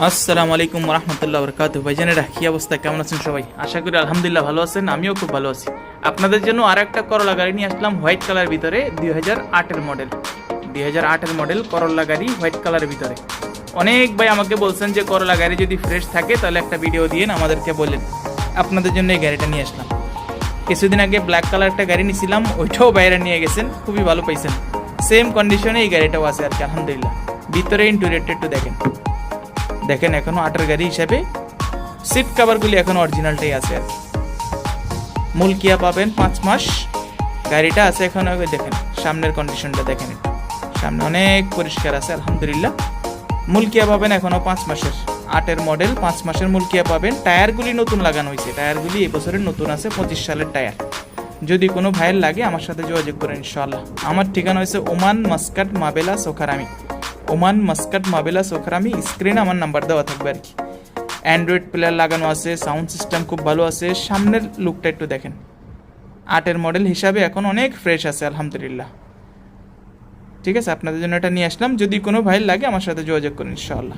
আসসালামু আলাইকুম রহমতুল্লাহ বরকাতুহু। ভাইজানেরা কি অবস্থা, কেমন আছেন সবাই? আশা করি আলহামদুলিল্লাহ ভালো আছেন, আমিও খুব ভালো আছি। আপনাদের জন্য আর একটা করলা গাড়ি নিয়ে আসলাম হোয়াইট কালার ভিতরে, 2008-এর মডেল। 2008-এর মডেল করলা গাড়ি হোয়াইট কালারের ভিতরে। অনেক ভাই আমাকে বলছেন যে করলা গাড়ি যদি ফ্রেশ থাকে তাহলে একটা ভিডিও দিন, আমাদেরকে বলেন। আপনাদের জন্য এই গাড়িটা নিয়ে আসলাম। কিছুদিন আগে ব্ল্যাক কালার একটা গাড়ি নিয়েছিলাম, ওইটাও বাইরে নিয়ে গেছেন, খুবই ভালো পাইছেন। সেম কন্ডিশনে এই গাড়িটাও আছে আর কি, আলহামদুলিল্লাহ। ভিতরে ইন্টেরিয়রটা একটু দেখেন এখনো 8-এর গাড়ি হিসাবে সিট কাভারগুলি এখনো অরিজিনালটাই আছে আর কি। মূল কিয়া পাবেন 5 মাস, গাড়িটা আছে এখনো। দেখেন সামনের কন্ডিশনটা দেখেন, সামনে অনেক পরিষ্কার আছে আলহামদুলিল্লাহ। মূল কিয়া পাবেন এখনো 5 মাসের, 8-এর মডেল, 5 মাসের মূল কিয়া পাবেন। টায়ারগুলি নতুন লাগানো হয়েছে, টায়ারগুলি এই বছরের নতুন আছে, 25 সালের টায়ার। যদি কোনো ভাইয়ের লাগে আমার সাথে যোগাযোগ করেন ইনশাআল্লাহ। আমার ঠিকানা হয়েছে ওমান মাস্কাট মাবেলা সোখারামি, ওমান মাস্কাট মাবেলা সোখারামি। স্ক্রিনে আমার নাম্বার দেওয়া থাকবে আর কি। অ্যান্ড্রয়েড প্লেয়ার লাগানো আছে, সাউন্ড সিস্টেম খুব ভালো আছে। সামনের লুকটা একটু দেখেন, 8-এর মডেল হিসাবে এখন অনেক ফ্রেশ আছে আলহামদুলিল্লাহ। ঠিক আছে, আপনাদের জন্য এটা নিয়ে আসলাম। যদি কোনো ভাইয়ের লাগে আমার সাথে যোগাযোগ করেন ইনশাআল্লাহ।